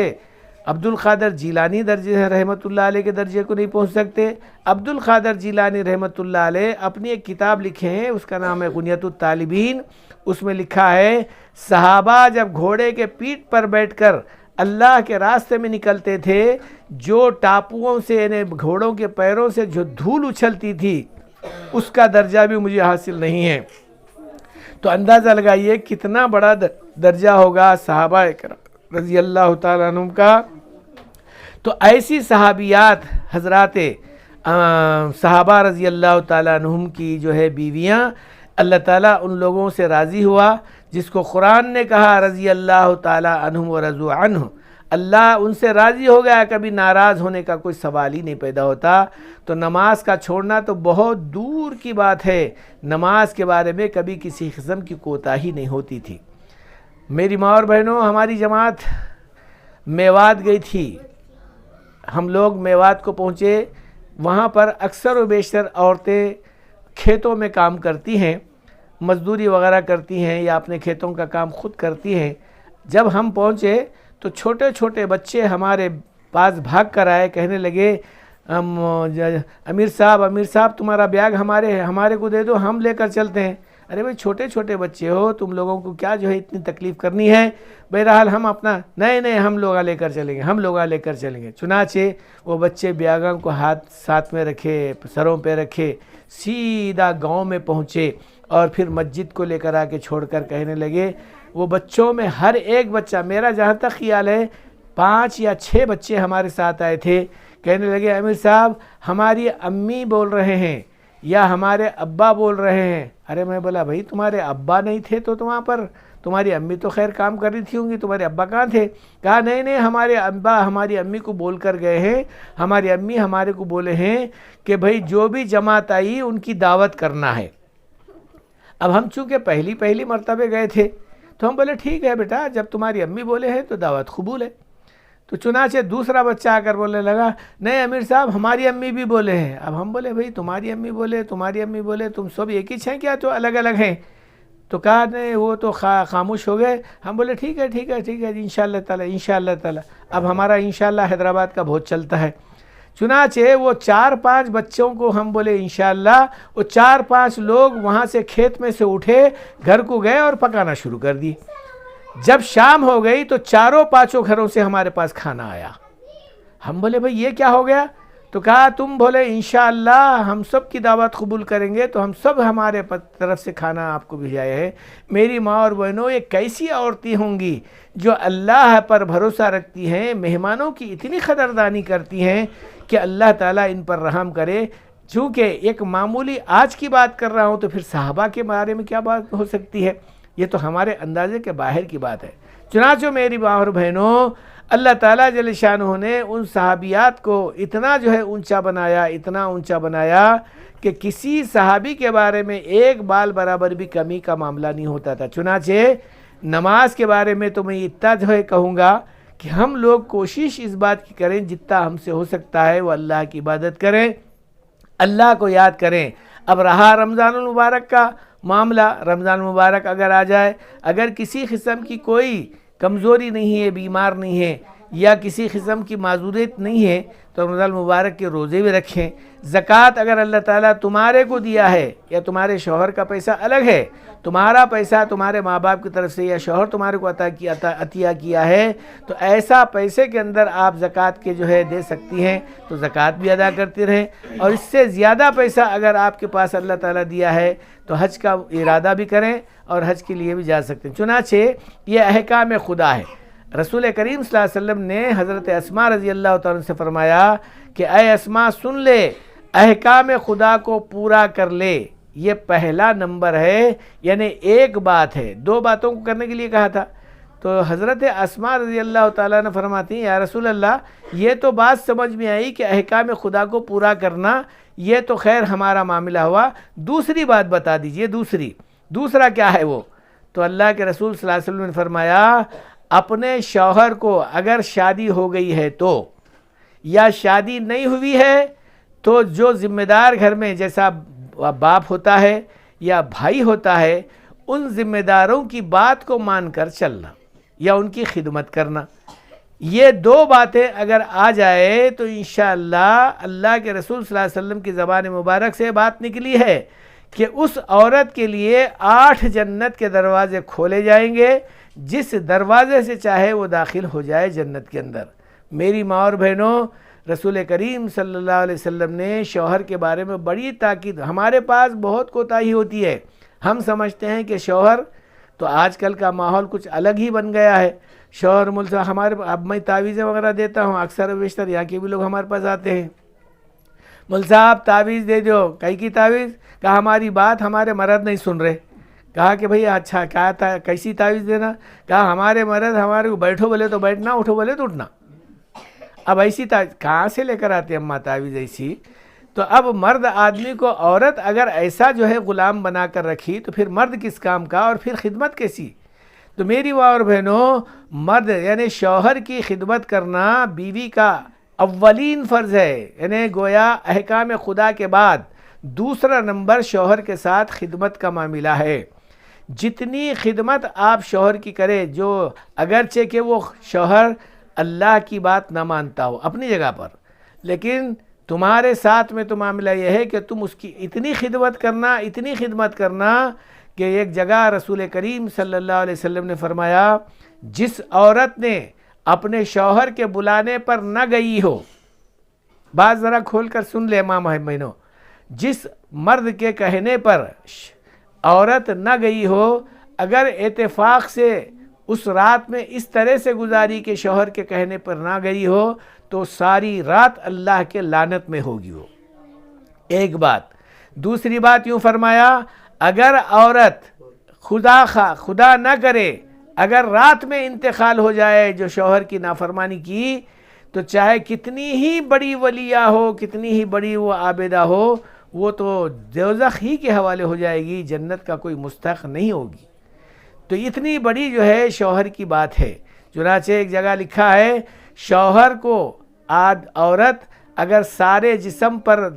عبد القادر جیلانی درجے رحمۃ اللہ علیہ کے درجے کو نہیں پہنچ سکتے۔ عبد القادر جیلانی رحمۃ اللہ علیہ اپنی ایک کتاب لکھے ہیں، اس کا نام ہے غنیۃ الطالبین۔ اس میں لکھا ہے صحابہ جب گھوڑے کے پیٹھ پر بیٹھ کر اللہ کے راستے میں نکلتے تھے، جو ٹاپوؤں سے، یعنی گھوڑوں کے پیروں سے جو دھول اچھلتی تھی، اس کا درجہ بھی مجھے حاصل نہیں ہے۔ تو اندازہ لگائیے کتنا بڑا درجہ ہوگا صحابہ کرام رضی اللہ تعالیٰ عنہ کا۔ تو ایسی صحابیات حضرات صحابہ رضی اللہ تعالیٰ عنہم کی جو ہے بیویاں، اللہ تعالیٰ ان لوگوں سے راضی ہوا جس کو قرآن نے کہا رضی اللہ تعالیٰ عنہم ورضوا عنہ، اللہ ان سے راضی ہو گیا، کبھی ناراض ہونے کا کوئی سوال ہی نہیں پیدا ہوتا۔ تو نماز کا چھوڑنا تو بہت دور کی بات ہے، نماز کے بارے میں کبھی کسی قسم کی کوتاہی نہیں ہوتی تھی۔ میری ماں اور بہنوں، ہماری جماعت میوات گئی تھی، ہم لوگ میوات کو پہنچے، وہاں پر اکثر و بیشتر عورتیں کھیتوں میں کام کرتی ہیں، مزدوری وغیرہ کرتی ہیں یا اپنے کھیتوں کا کام خود کرتی ہیں۔ جب ہم پہنچے تو چھوٹے چھوٹے بچے ہمارے پاس بھاگ کر آئے، کہنے لگے امیر صاحب تمہارا بیگ ہمارے کو دے دو، ہم لے کر چلتے ہیں۔ ارے بھائی چھوٹے چھوٹے بچے ہو، تم لوگوں کو کیا جو ہے اتنی تکلیف کرنی ہے؟ بہرحال ہم اپنا نہیں ہم لوگ لے کر چلیں گے، چنانچہ وہ بچے بیاگوں کو ساتھ میں رکھے، سروں پہ رکھے، سیدھا گاؤں میں پہنچے، اور پھر مسجد کو لے کر آ کے چھوڑ کر کہنے لگے، وہ بچوں میں ہر ایک بچہ، میرا جہاں تک خیال ہے 5 یا 6 بچے ہمارے ساتھ آئے تھے، کہنے لگے امیر صاحب ہماری امی بول رہے ہیں یا ہمارے ابا بول رہے ہیں۔ ارے میں بولا بھائی تمہارے ابا نہیں تھے تو وہاں پر تمہاری امی تو خیر کام کر رہی تھی ہوں گی، تمہارے ابا کہاں تھے؟ کہا نہیں ہمارے ابا ہماری امی کو بول کر گئے ہیں، ہماری امی ہمارے کو بولے ہیں کہ بھائی جو بھی جماعت آئی ان کی دعوت کرنا ہے۔ اب ہم چونکہ پہلی مرتبہ گئے تھے تو ہم بولے ٹھیک ہے بیٹا، جب تمہاری امی بولے ہیں تو دعوت قبول ہے۔ تو چنانچہ دوسرا بچہ آ کر بولنے لگا نہیں امیر صاحب ہماری امی بھی بولے ہیں. اب ہم بولے بھئی تمہاری امی بولے تمہاری امی بولے تم سب ایک ہی ہیں کیا تو الگ الگ ہیں؟ تو کہا نہیں وہ تو خاموش ہو گئے. ہم بولے ٹھیک ہے ٹھیک ہے ٹھیک ہے انشاءاللہ تعالی انشاءاللہ تعالی. اب ہمارا انشاءاللہ حیدرآباد کا بہت چلتا ہے. چنانچہ وہ 4-5 بچوں کو ہم بولے انشاءاللہ، وہ 4-5 لوگ وہاں سے کھیت میں سے اٹھے، گھر کو گئے اور پکانا شروع کر دی. جب شام ہو گئی تو 4-5 گھروں سے ہمارے پاس کھانا آیا. ہم بولے بھئی یہ کیا ہو گیا؟ تو کہا تم بولے انشاءاللہ ہم سب کی دعوت قبول کریں گے تو ہم سب ہمارے طرف سے کھانا آپ کو بھیجائے ہیں. میری ماں اور بہنوں یہ کیسی عورتیں ہوں گی جو اللہ پر بھروسہ رکھتی ہیں، مہمانوں کی اتنی قدردانی کرتی ہیں کہ اللہ تعالیٰ ان پر رحم کرے. چونکہ ایک معمولی آج کی بات کر رہا ہوں تو پھر صحابہ کے بارے میں کیا بات ہو سکتی ہے؟ یہ تو ہمارے اندازے کے باہر کی بات ہے. چنانچہ میری ماں اور بہنوں اللہ تعالیٰ جل شانہ نے ان صحابیات کو اتنا جو ہے اونچا بنایا، اتنا اونچا بنایا کہ کسی صحابی کے بارے میں ایک بال برابر بھی کمی کا معاملہ نہیں ہوتا تھا. چنانچہ نماز کے بارے میں تو میں اتنا جو ہے کہوں گا کہ ہم لوگ کوشش اس بات کی کریں جتنا ہم سے ہو سکتا ہے وہ اللہ کی عبادت کریں، اللہ کو یاد کریں. اب رہا رمضان المبارک کا معاملہ، رمضان المبارک اگر آ جائے، اگر کسی قسم کی کوئی کمزوری نہیں ہے، بیمار نہیں ہے یا کسی قسم کی معذوریت نہیں ہے تو رمضان المبارک کے روزے بھی رکھیں. زکوٰۃ اگر اللہ تعالیٰ تمہارے کو دیا ہے یا تمہارے شوہر کا پیسہ الگ ہے، تمہارا پیسہ تمہارے ماں باپ کی طرف سے یا شوہر تمہارے کو عطیہ کیا ہے تو ایسا پیسے کے اندر آپ زکوٰۃ کے جو ہے دے سکتی ہیں تو زکوٰۃ بھی ادا کرتے رہیں. اور اس سے زیادہ پیسہ اگر آپ کے پاس اللہ تعالیٰ دیا ہے تو حج کا ارادہ بھی کریں اور حج کے لیے بھی جا سکتے ہیں. چنانچہ یہ احکام خدا ہے. رسول کریم صلی اللہ علیہ وسلم نے حضرت اسماء رضی اللہ تعالیٰ سے فرمایا کہ اے اسماء سن لے، احکام خدا کو پورا کر لے. یہ پہلا نمبر ہے، یعنی ایک بات ہے، 2 باتوں کو کرنے کے لیے کہا تھا. تو حضرت اسماء رضی اللہ تعالیٰ نے فرماتی ہیں یا رسول اللہ یہ تو بات سمجھ میں آئی کہ احکام خدا کو پورا کرنا یہ تو خیر ہمارا معاملہ ہوا، دوسری بات بتا دیجئے. دوسرا کیا ہے وہ؟ تو اللہ کے رسول صلی اللہ علیہ وسلم نے فرمایا اپنے شوہر کو اگر شادی ہو گئی ہے تو یا شادی نہیں ہوئی ہے تو جو ذمہ دار گھر میں جیسا باپ ہوتا ہے یا بھائی ہوتا ہے ان ذمہ داروں کی بات کو مان کر چلنا یا ان کی خدمت کرنا. یہ 2 باتیں اگر آ جائے تو انشاءاللہ اللہ کے رسول صلی اللہ علیہ وسلم کی زبان مبارک سے بات نکلی ہے کہ اس عورت کے لیے 8 جنت کے دروازے کھولے جائیں گے، جس دروازے سے چاہے وہ داخل ہو جائے جنت کے اندر. میری ماں اور بہنوں رسول کریم صلی اللہ علیہ وسلم نے شوہر کے بارے میں بڑی تاکید. ہمارے پاس بہت کوتاہی ہوتی ہے، ہم سمجھتے ہیں کہ شوہر تو آج کل کا ماحول کچھ الگ ہی بن گیا ہے. شوہر ملزم ہمارے اب میں تعویذیں وغیرہ دیتا ہوں، اکثر و بیشتر یہاں کے بھی لوگ ہمارے پاس آتے ہیں، مول صاحب تعویذ دے دو. کئی کی تعویذ؟ کہا ہماری بات ہمارے مرد نہیں سن رہے. کہا کہ بھئی اچھا کیا کیسی تعویذ دینا؟ کہا ہمارے مرد ہمارے کو بیٹھو بولے تو بیٹھنا، اٹھو بولے تو اٹھنا. اب ایسی کہاں سے لے کر آتے اماں تعویذ ایسی؟ تو اب مرد آدمی کو عورت اگر ایسا جو ہے غلام بنا کر رکھی تو پھر مرد کس کام کا اور پھر خدمت کیسی؟ تو میری ماں اور بہنوں مرد یعنی شوہر کی خدمت کرنا بیوی کا اولین فرض ہے. یعنی گویا احکام خدا کے بعد دوسرا نمبر شوہر کے ساتھ خدمت کا معاملہ ہے. جتنی خدمت آپ شوہر کی کرے، جو اگرچہ کہ وہ شوہر اللہ کی بات نہ مانتا ہو اپنی جگہ پر، لیکن تمہارے ساتھ میں تو معاملہ یہ ہے کہ تم اس کی اتنی خدمت کرنا کہ ایک جگہ رسول کریم صلی اللہ علیہ وسلم نے فرمایا جس عورت نے اپنے شوہر کے بلانے پر نہ گئی ہو، بات ذرا کھول کر سن لے ماں بہنوں، جس مرد کے کہنے پر عورت نہ گئی ہو، اگر اتفاق سے اس رات میں اس طرح سے گزاری کہ شوہر کے کہنے پر نہ گئی ہو تو ساری رات اللہ کے لعنت میں ہوگی وہ. ایک بات. دوسری بات یوں فرمایا اگر عورت خدا نہ کرے اگر رات میں انتقال ہو جائے جو شوہر کی نافرمانی کی، تو چاہے کتنی ہی بڑی ولیہ ہو، کتنی ہی بڑی وہ عابدہ ہو، وہ تو دوزخ ہی کے حوالے ہو جائے گی، جنت کا کوئی مستحق نہیں ہوگی. تو اتنی بڑی جو ہے شوہر کی بات ہے. چنانچہ ایک جگہ لکھا ہے شوہر کو عورت اگر سارے جسم پر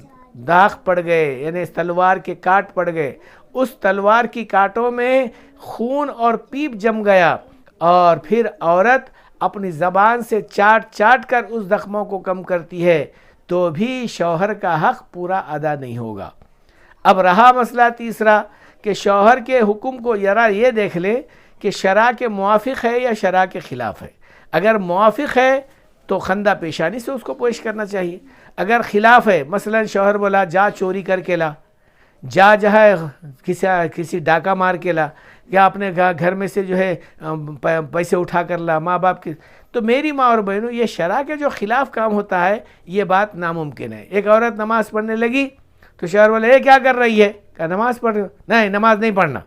داغ پڑ گئے، یعنی تلوار کے کاٹ پڑ گئے، اس تلوار کی کاٹوں میں خون اور پیپ جم گیا، اور پھر عورت اپنی زبان سے چاٹ چاٹ کر اس زخموں کو کم کرتی ہے، تو بھی شوہر کا حق پورا ادا نہیں ہوگا۔ اب رہا مسئلہ تیسرا کہ شوہر کے حکم کو ذرا یہ دیکھ لیں کہ شرع کے موافق ہے یا شرع کے خلاف ہے۔ اگر موافق ہے تو خندہ پیشانی سے اس کو پیش کرنا چاہیے، اگر خلاف ہے، مثلا شوہر بولا جا چوری کر کے لا، جا جہاں کسی ڈاکہ مار کے لا، یا اپنے گھر میں سے جو ہے پیسے اٹھا کر لا، ماں باپ کی، تو میری ماں اور بہنوں یہ شرع کے جو خلاف کام ہوتا ہے یہ بات ناممکن ہے۔ ایک عورت نماز پڑھنے لگی تو شوہر بولے یہ کیا کر رہی ہے؟ کہا نماز پڑھ رہی ہوں۔ نہیں، نماز نہیں پڑھنا۔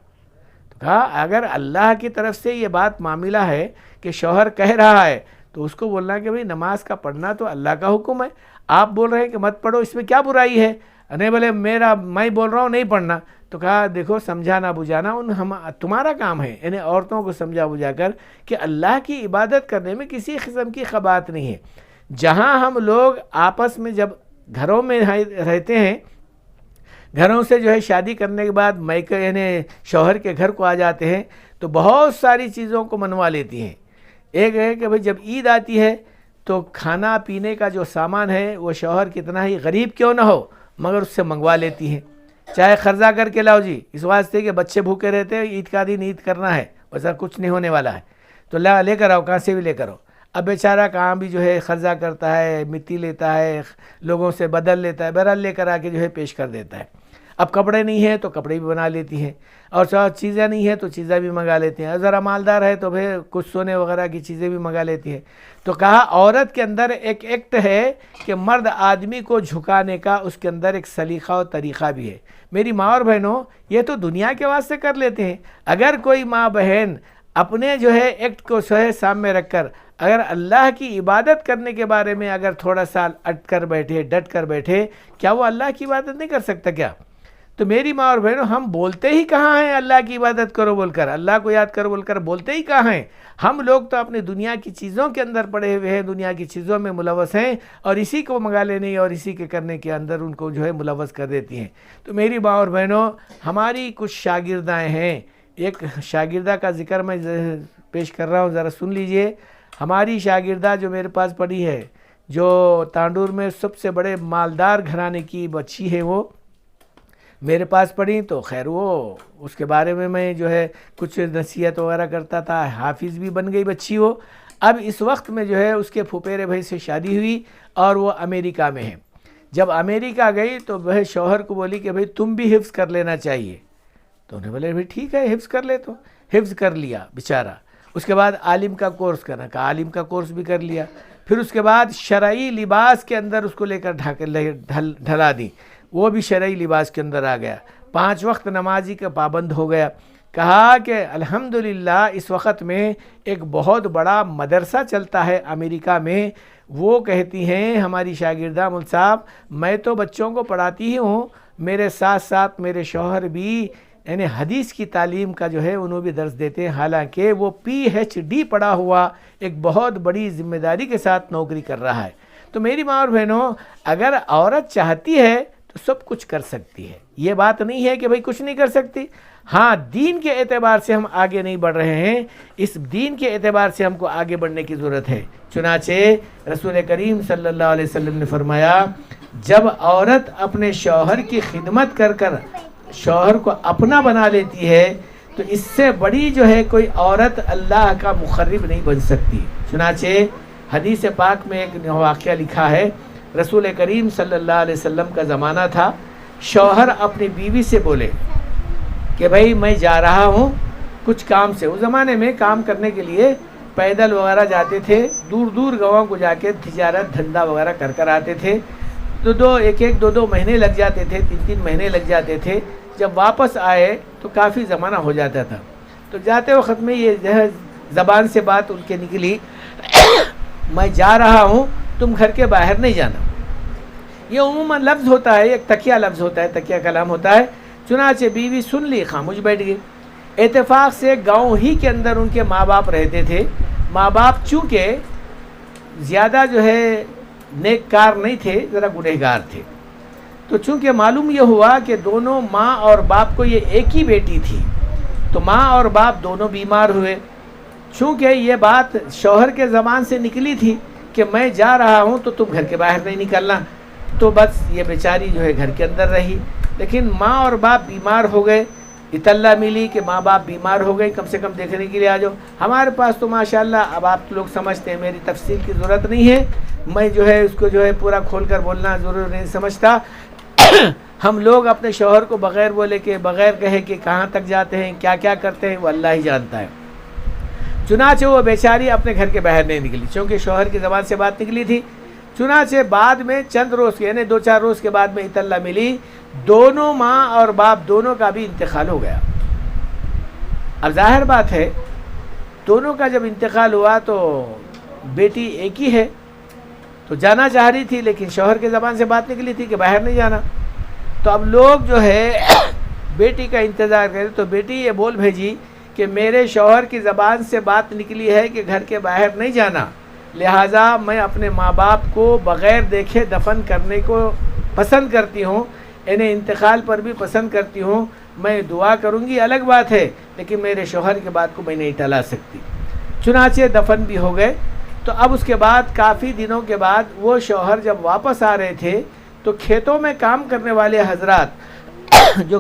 تو کہا اگر اللہ کی طرف سے یہ بات معاملہ ہے کہ شوہر کہہ رہا ہے تو اس کو بولنا کہ بھئی نماز کا پڑھنا تو اللہ کا حکم ہے، آپ بول رہے ہیں کہ مت پڑھو، اس میں کیا برائی ہے؟ نہیں بولے میں بول رہا ہوں نہیں پڑھنا، تو کہا دیکھو سمجھانا بجھانا تمہارا کام ہے، یعنی عورتوں کو سمجھا بجھا کر کہ اللہ کی عبادت کرنے میں کسی قسم کی خبات نہیں ہے۔ جہاں ہم لوگ آپس میں جب گھروں میں رہتے ہیں، گھروں سے جو ہے شادی کرنے کے بعد میکے یعنی شوہر کے گھر کو آ جاتے ہیں تو بہت ساری چیزوں کو منوا لیتی ہیں۔ ایک ہے کہ بھئی جب عید آتی ہے تو کھانا پینے کا جو سامان ہے وہ شوہر کتنا ہی غریب کیوں نہ ہو مگر اس سے منگوا لیتی ہیں، چاہے قرضہ کر کے لاؤ جی، اس واسطے کہ بچے بھوکے رہتے ہیں، عید کا دن عید کرنا ہے، ویسا کچھ نہیں ہونے والا ہے، تو لے کر آؤ، کہاں سے بھی لے کر آؤ۔ اب بیچارہ کہاں بھی جو ہے قرضہ کرتا ہے، مٹی لیتا ہے، لوگوں سے بدل لیتا ہے، بہرحال لے کر آ کے جو ہے پیش کر دیتا ہے۔ اب کپڑے نہیں ہیں تو کپڑے بھی بنا لیتی ہیں، اور چیزیں نہیں ہیں تو چیزیں بھی منگا لیتی ہیں، اور ذرا مالدار ہے تو پھر کچھ سونے وغیرہ کی چیزیں بھی منگا لیتی ہیں۔ تو کہا عورت کے اندر ایک ایکٹ ہے کہ مرد آدمی کو جھکانے کا، اس کے اندر ایک سلیقہ و طریقہ بھی ہے۔ میری ماں اور بہنوں یہ تو دنیا کے واسطے کر لیتے ہیں، اگر کوئی ماں بہن اپنے جو ہے ایکٹ کو سامنے رکھ کر اگر اللہ کی عبادت کرنے کے بارے میں اگر تھوڑا سا ڈٹ کر بیٹھے، کیا وہ اللہ کی عبادت نہیں کر سکتا کیا؟ تو میری ماں اور بہنوں ہم بولتے ہی کہاں ہیں اللہ کی عبادت کرو بول کر، اللہ کو یاد کرو بول کر بولتے ہی کہاں ہیں؟ ہم لوگ تو اپنی دنیا کی چیزوں کے اندر پڑے ہوئے ہیں، دنیا کی چیزوں میں ملوث ہیں، اور اسی کو منگا لینے اور اسی کے کرنے کے اندر ان کو جو ہے ملوث کر دیتی ہیں۔ تو میری ماں اور بہنوں ہماری کچھ شاگردائیں ہیں، ایک شاگردہ کا ذکر میں پیش کر رہا ہوں، ذرا سن لیجئے۔ ہماری شاگردہ جو میرے پاس پڑھی ہے، جو تانڈور میں سب سے بڑے مالدار گھرانے کی بچی ہے، وہ میرے پاس پڑھی، تو خیر وہ اس کے بارے میں جو ہے کچھ نصیحت وغیرہ کرتا تھا، حافظ بھی بن گئی بچی وہ۔ اب اس وقت میں جو ہے اس کے پھوپھیرے بھائی سے شادی ہوئی اور وہ امریکہ میں ہے۔ جب امریکہ گئی تو وہ شوہر کو بولی کہ بھئی تم بھی حفظ کر لینا چاہیے، تو انہیں بولے بھئی ٹھیک ہے حفظ کر لے، تو حفظ کر لیا بیچارہ۔ اس کے بعد عالم کا کورس کرنا، کہا عالم کا کورس بھی کر لیا۔ پھر اس کے بعد شرعی لباس کے اندر اس کو لے کر ڈھلا دی، وہ بھی شرعی لباس کے اندر آ گیا، 5 وقت نمازی کا پابند ہو گیا۔ کہا کہ الحمدللہ اس وقت میں ایک بہت بڑا مدرسہ چلتا ہے امریکہ میں، وہ کہتی ہیں ہماری شاگردہ مول صاحب میں تو بچوں کو پڑھاتی ہی ہوں، میرے ساتھ ساتھ میرے شوہر بھی یعنی حدیث کی تعلیم کا جو ہے انہوں بھی درس دیتے ہیں، حالانکہ وہ PhD پڑھا ہوا ایک بہت بڑی ذمہ داری کے ساتھ نوکری کر رہا ہے۔ تو میری ماں اور بہنوں اگر عورت چاہتی ہے تو سب کچھ کر سکتی ہے، یہ بات نہیں ہے کہ بھئی کچھ نہیں کر سکتی۔ ہاں دین کے اعتبار سے ہم آگے نہیں بڑھ رہے ہیں، اس دین کے اعتبار سے ہم کو آگے بڑھنے کی ضرورت ہے۔ چنانچہ رسول کریم صلی اللہ علیہ وسلم نے فرمایا جب عورت اپنے شوہر کی خدمت کر کر شوہر کو اپنا بنا لیتی ہے تو اس سے بڑی جو ہے کوئی عورت اللہ کا مقرب نہیں بن سکتی۔ چنانچہ حدیث پاک میں ایک واقعہ لکھا ہے، رسول کریم صلی اللہ علیہ وسلم کا زمانہ تھا، شوہر اپنی بیوی سے بولے کہ بھئی میں جا رہا ہوں کچھ کام سے۔ اس زمانے میں کام کرنے کے لیے پیدل وغیرہ جاتے تھے، دور دور گاؤں کو جا کے تجارت دھندا وغیرہ کر کر آتے تھے، ایک دو مہینے لگ جاتے تھے، 3 مہینے لگ جاتے تھے۔ جب واپس آئے تو کافی زمانہ ہو جاتا تھا، تو جاتے وقت میں یہ زبان سے بات ان کے نکلی میں جا رہا ہوں، تم گھر کے باہر نہیں جانا۔ یہ عموماً لفظ ہوتا ہے، ایک تکیہ لفظ ہوتا ہے، تکیہ کلام ہوتا ہے۔ چنانچہ بیوی سن لی، خاموش بیٹھ گئی۔ اتفاق سے گاؤں ہی کے اندر ان کے ماں باپ رہتے تھے۔ ماں باپ چونکہ زیادہ جو ہے نیک کار نہیں تھے، ذرا گنہگار تھے۔ تو چونکہ معلوم یہ ہوا کہ دونوں ماں اور باپ کو، یہ ایک ہی بیٹی تھی، تو ماں اور باپ دونوں بیمار ہوئے۔ چونکہ یہ بات شوہر کے زبان سے نکلی تھی کہ میں جا رہا ہوں تو تم گھر کے باہر نہیں نکلنا، تو بس یہ بیچاری جو ہے گھر کے اندر رہی۔ لیکن ماں اور باپ بیمار ہو گئے، اطلاع ملی کہ ماں باپ بیمار ہو گئے، کم سے کم دیکھنے کے لیے آ جاؤ۔ ہمارے پاس تو ماشاءاللہ اب آپ لوگ سمجھتے ہیں، میری تفصیل کی ضرورت نہیں ہے، میں جو ہے اس کو جو ہے پورا کھول کر بولنا ضرور نہیں سمجھتا۔ ہم لوگ اپنے شوہر کو بغیر بولے کہ، بغیر کہے کہ کہاں تک جاتے ہیں، کیا کیا کرتے ہیں، وہ اللہ ہی جانتا ہے۔ چنانچہ وہ بیچاری اپنے گھر کے باہر نہیں نکلی، چونکہ شوہر کی زبان سے بات نکلی تھی۔ چنانچہ بعد میں چند روز یعنی 2-4 روز کے بعد میں اطلاع ملی، دونوں ماں اور باپ دونوں کا بھی انتقال ہو گیا۔ اب ظاہر بات ہے، دونوں کا جب انتقال ہوا تو بیٹی ایک ہی ہے، تو جانا چاہ رہی تھی، لیکن شوہر کی زبان سے بات نکلی تھی کہ باہر نہیں جانا۔ تو اب لوگ جو ہے بیٹی کا انتظار کرے، تو بیٹی یہ بول بھیجی کہ میرے شوہر کی زبان سے بات نکلی ہے کہ گھر کے باہر نہیں جانا، لہٰذا میں اپنے ماں باپ کو بغیر دیکھے دفن کرنے کو پسند کرتی ہوں، انہیں انتقال پر بھی پسند کرتی ہوں، میں دعا کروں گی الگ بات ہے، لیکن میرے شوہر کی بات کو میں نہیں ٹلا سکتی۔ چنانچہ دفن بھی ہو گئے۔ تو اب اس کے بعد کافی دنوں کے بعد وہ شوہر جب واپس آ رہے تھے تو کھیتوں میں کام کرنے والے حضرات جو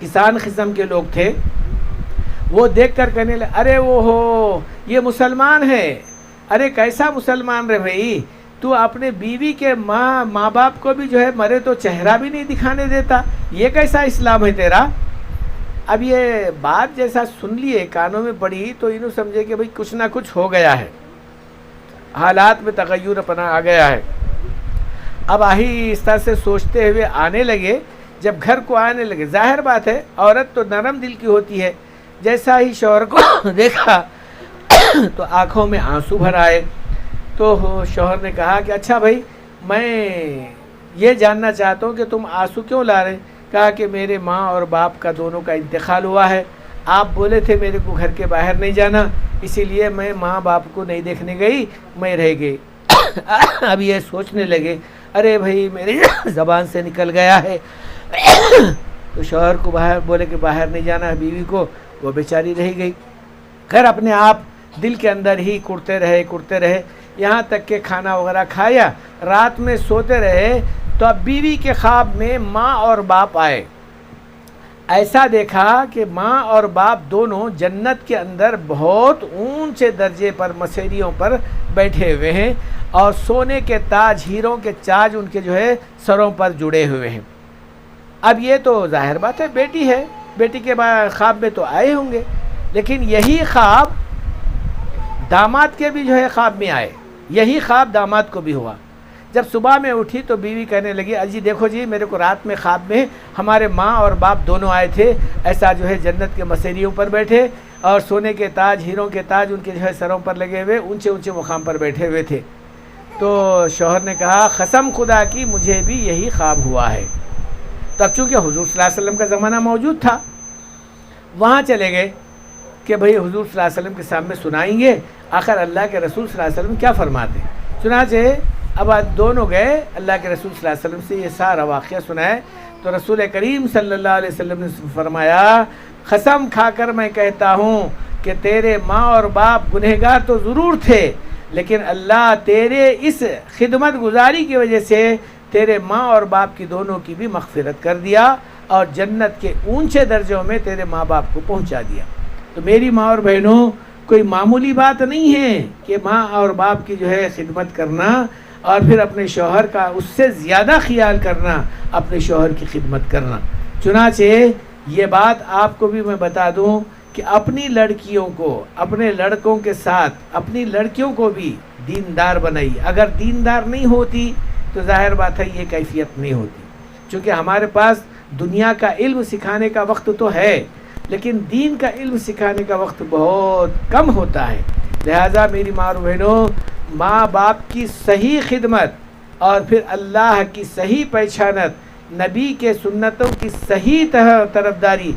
کسان قسم کے لوگ تھے، وہ دیکھ کر کہنے لگے، ارے وہ ہو، یہ مسلمان ہے، ارے کیسا مسلمان رہے بھائی، تو اپنے بیوی کے ماں باپ کو بھی جو ہے مرے تو چہرہ بھی نہیں دکھانے دیتا، یہ کیسا اسلام ہے تیرا؟ اب یہ بات جیسا سن لیے، کانوں میں پڑی، تو انہوں سمجھے کہ بھائی کچھ نہ کچھ ہو گیا ہے، حالات میں تغیر اپنا آ گیا ہے۔ اب آہستہ سے سوچتے ہوئے آنے لگے، جب گھر کو آنے لگے، ظاہر بات ہے عورت تو نرم دل کی ہوتی ہے، جیسا ہی شوہر کو دیکھا تو آنکھوں میں آنسو بھر آئے۔ تو شوہر نے کہا کہ اچھا بھائی، میں یہ جاننا چاہتا ہوں کہ تم آنسو کیوں لا رہے؟ کہا کہ میرے ماں اور باپ کا دونوں کا انتقال ہوا ہے، آپ بولے تھے میرے کو گھر کے باہر نہیں جانا، اسی لیے میں ماں باپ کو نہیں دیکھنے گئی، میں رہ گئی۔ اب یہ سوچنے لگے، ارے بھائی میری زبان سے نکل گیا ہے۔ تو شوہر کو باہر بولے کہ باہر نہیں جانا بیوی کو، وہ بیچاری رہ گئی۔ خیر اپنے آپ دل کے اندر ہی کرتے رہے، یہاں تک کہ کھانا وغیرہ کھایا، رات میں سوتے رہے، تو اب بیوی کے خواب میں ماں اور باپ آئے۔ ایسا دیکھا کہ ماں اور باپ دونوں جنت کے اندر بہت اونچے درجے پر مسیریوں پر بیٹھے ہوئے ہیں، اور سونے کے تاج، ہیروں کے تاج ان کے جو ہے سروں پر جڑے ہوئے ہیں۔ اب یہ تو ظاہر بات ہے بیٹی ہے، بیٹی کے خواب میں تو آئے ہوں گے، لیکن یہی خواب داماد کے بھی جو ہے خواب میں آئے، یہی خواب داماد کو بھی ہوا۔ جب صبح میں اٹھی تو بیوی کہنے لگی، اجی دیکھو جی، میرے کو رات میں خواب میں ہمارے ماں اور باپ دونوں آئے تھے، ایسا جو ہے جنت کے مسیریوں پر بیٹھے، اور سونے کے تاج، ہیروں کے تاج ان کے جو ہے سروں پر لگے ہوئے، اونچے اونچے مقام پر بیٹھے ہوئے تھے۔ تو شوہر نے کہا، قسم خدا کی مجھے بھی یہی خواب ہوا ہے۔ تو اب چونکہ حضور صلی اللہ علیہ وسلم کا زمانہ موجود تھا، وہاں چلے گئے کہ بھئی حضور صلی اللہ علیہ وسلم کے سامنے سنائیں گے، آخر اللہ کے رسول صلی اللہ علیہ وسلم کیا فرماتے ہیں۔ چنانچہ اب دونوں گئے، اللہ کے رسول صلی اللہ علیہ وسلم سے یہ سارا واقعہ سنائے، تو رسول کریم صلی اللہ علیہ وسلم نے فرمایا، قسم کھا کر میں کہتا ہوں کہ تیرے ماں اور باپ گنہگار تو ضرور تھے، لیکن اللہ تیرے اس خدمت گزاری کی وجہ سے تیرے ماں اور باپ کی دونوں کی بھی مغفرت کر دیا، اور جنت کے اونچے درجوں میں تیرے ماں باپ کو پہنچا دیا۔ تو میری ماں اور بہنوں، کوئی معمولی بات نہیں ہے کہ ماں اور باپ کی جو ہے خدمت کرنا، اور پھر اپنے شوہر کا اس سے زیادہ خیال کرنا، اپنے شوہر کی خدمت کرنا۔ چنانچہ یہ بات آپ کو بھی میں بتا دوں کہ اپنی لڑکیوں کو، اپنے لڑکوں کے ساتھ اپنی لڑکیوں کو بھی دیندار بنائی۔ اگر دیندار نہیں ہوتی تو ظاہر بات ہے یہ کیفیت نہیں ہوتی، چونکہ ہمارے پاس دنیا کا علم سکھانے کا وقت تو ہے، لیکن دین کا علم سکھانے کا وقت بہت کم ہوتا ہے۔ لہٰذا میری ماں اور بہنوں، ماں باپ کی صحیح خدمت، اور پھر اللہ کی صحیح پہچانت، نبی کے سنتوں کی صحیح طرفداری،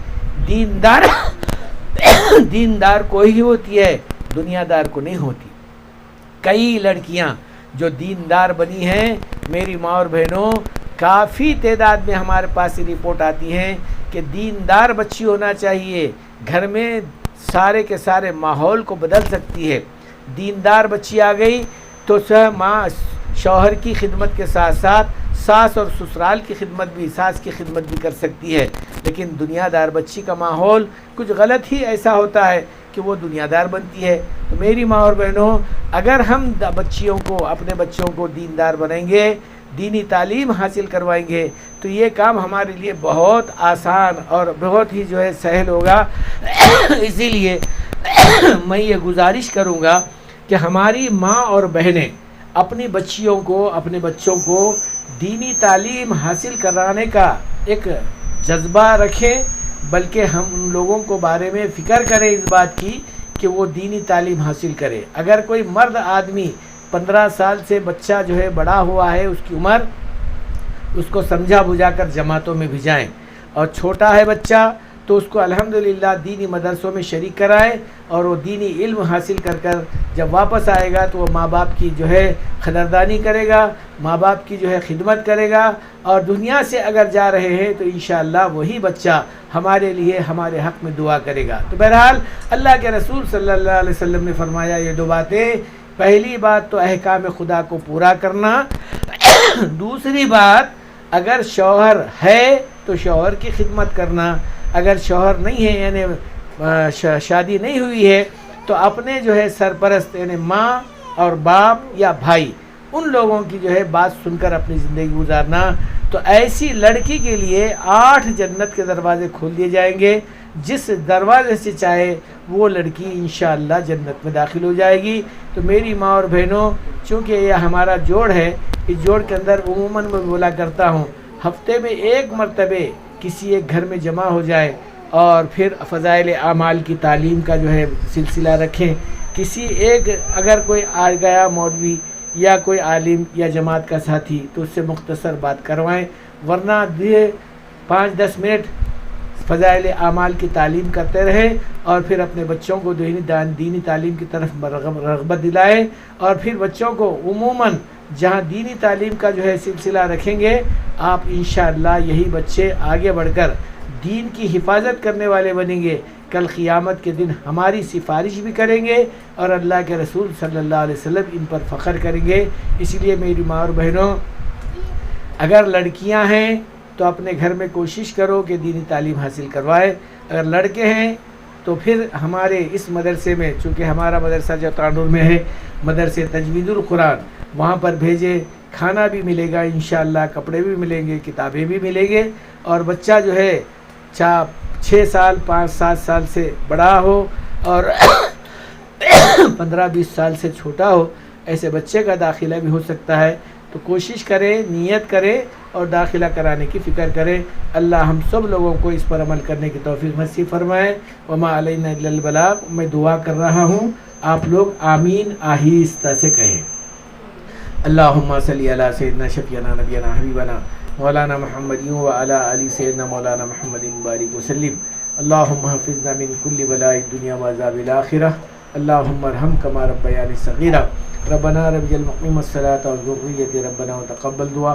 دیندار کو ہی ہوتی ہے، دنیا دار کو نہیں ہوتی۔ کئی لڑکیاں جو دیندار بنی ہیں میری ماں اور بہنوں، کافی تعداد میں ہمارے پاس یہ رپورٹ آتی ہیں کہ دیندار بچی ہونا چاہیے، گھر میں سارے کے سارے ماحول کو بدل سکتی ہے۔ دیندار بچی آ گئی تو ماں شوہر کی خدمت کے ساتھ ساتھ ساس اور سسرال کی خدمت بھی، ساس کی خدمت بھی کر سکتی ہے۔ لیکن دنیا دار بچی کا ماحول کچھ غلط ہی ایسا ہوتا ہے کہ وہ دنیا دار بنتی ہے۔ تو میری ماں اور بہنوں، اگر ہم بچیوں کو، اپنے بچوں کو دیندار بنائیں گے، دینی تعلیم حاصل کروائیں گے، تو یہ کام ہمارے لیے بہت آسان اور بہت ہی جو ہے سہل ہوگا۔ اسی لیے میں یہ گزارش کروں گا کہ ہماری ماں اور بہنیں اپنی بچیوں کو، اپنے بچوں کو دینی تعلیم حاصل کرانے کا ایک جذبہ رکھیں، بلکہ ہم ان لوگوں کو بارے میں فکر کریں اس بات کی کہ وہ دینی تعلیم حاصل کرے۔ اگر کوئی مرد آدمی 15 سال سے بچہ جو ہے بڑا ہوا ہے، اس کی عمر، اس کو سمجھا بجھا کر جماعتوں میں بھیجائیں، اور چھوٹا ہے بچہ تو اس کو الحمدللہ دینی مدرسوں میں شریک کرائے، اور وہ دینی علم حاصل کر کر جب واپس آئے گا تو وہ ماں باپ کی جو ہے قدردانی کرے گا، ماں باپ کی جو ہے خدمت کرے گا، اور دنیا سے اگر جا رہے ہیں تو انشاءاللہ وہی بچہ ہمارے لیے، ہمارے حق میں دعا کرے گا۔ تو بہرحال اللہ کے رسول صلی اللہ علیہ وسلم نے فرمایا یہ 2 باتیں، پہلی بات تو احکام خدا کو پورا کرنا، دوسری بات اگر شوہر ہے تو شوہر کی خدمت کرنا، اگر شوہر نہیں ہے یعنی شادی نہیں ہوئی ہے تو اپنے جو ہے سرپرست یعنی ماں اور باپ یا بھائی، ان لوگوں کی جو ہے بات سن کر اپنی زندگی گزارنا۔ تو ایسی لڑکی کے لیے 8 جنت کے دروازے کھول دیے جائیں گے، جس دروازے سے چاہے وہ لڑکی انشاءاللہ جنت میں داخل ہو جائے گی۔ تو میری ماں اور بہنوں، چونکہ یہ ہمارا جوڑ ہے، اس جوڑ کے اندر عموماً میں بولا کرتا ہوں ہفتے میں 1 مرتبہ کسی ایک گھر میں جمع ہو جائے اور پھر فضائل اعمال کی تعلیم کا جو ہے سلسلہ رکھیں۔ کسی ایک اگر کوئی آ گیا مولوی یا کوئی عالم یا جماعت کا ساتھی تو اس سے مختصر بات کروائیں، ورنہ 5-10 منٹ فضائل اعمال کی تعلیم کرتے رہیں، اور پھر اپنے بچوں کو دینی تعلیم کی طرف رغبت دلائیں، اور پھر بچوں کو عموماً جہاں دینی تعلیم کا جو ہے سلسلہ رکھیں گے آپ انشاءاللہ یہی بچے آگے بڑھ کر دین کی حفاظت کرنے والے بنیں گے۔ کل قیامت کے دن ہماری سفارش بھی کریں گے اور اللہ کے رسول صلی اللہ علیہ وسلم ان پر فخر کریں گے۔ اس لیے میری ماں اور بہنوں، اگر لڑکیاں ہیں تو اپنے گھر میں کوشش کرو کہ دینی تعلیم حاصل کروائے، اگر لڑکے ہیں تو پھر ہمارے اس مدرسے میں، چونکہ ہمارا مدرسہ جو تانور میں ہے، مدرسے تجوید القرآن، وہاں پر بھیجے، کھانا بھی ملے گا انشاءاللہ، کپڑے بھی ملیں گے، کتابیں بھی ملیں گے، اور بچہ جو ہے 6 سال 5-7 سال سے بڑا ہو اور 15-20 سال سے چھوٹا ہو، ایسے بچے کا داخلہ بھی ہو سکتا ہے۔ تو کوشش کریں، نیت کریں اور داخلہ کرانے کی فکر کریں۔ اللہ ہم سب لوگوں کو اس پر عمل کرنے کی توفیق نصیب فرمائے۔ وما علینا الا البلاغ۔ میں دعا کر رہا ہوں، آپ لوگ آمین آہستہ سے کہیں۔ اللہم صلی علی سیدنا شفیعنا نبینا حبیبنا مولانا محمد وعلی آل سیدنا مولانا محمد بارک وسلم۔ اللہم حفظنا من کل بلاء الدنیا وعذاب الآخرہ۔ اللہم ارحم کما ربیانی صغیرہ۔ ربنا رب المقیم الصلاۃ والذریۃ ربنا وتقبل دعا۔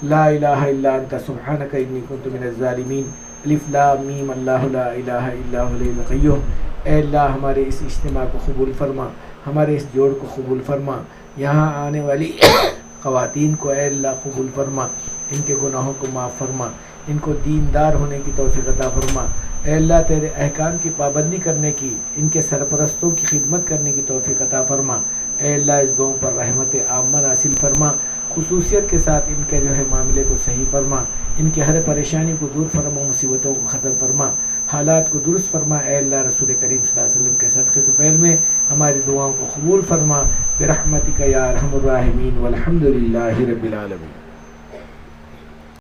لا الہ الا انت سبحانک انی کنت من الظالمین۔ الف لام میم اللہ لا الہ الا هو الحی القیوم۔ اے اللہ ہمارے اس اجتماع کو قبول فرما، ہمارے اس جوڑ کو قبول فرما، یہاں آنے والی خواتین کو اے اللہ قبول فرما، ان کے گناہوں کو معاف فرما، ان کو دیندار ہونے کی توفیق عطا فرما۔ اے اللہ تیرے احکام کی پابندی کرنے کی، ان کے سرپرستوں کی خدمت کرنے کی توفیق عطا فرما۔ اے اللہ اس گاؤں پر رحمت عامہ نازل فرما، خصوصیت کے ساتھ ان کے جو ہے معاملے کو صحیح فرما، ان کی ہر پریشانی کو دور فرما، مصیبتوں کو ختم فرما، حالات کو درست فرما۔ اے اللہ رسول کریم صلی اللہ علیہ وسلم کے صدقے طفیل میں ہماری دعاؤں کو قبول فرما برحمتک یا ارحم الراحمین، والحمد للہ رب العالمین۔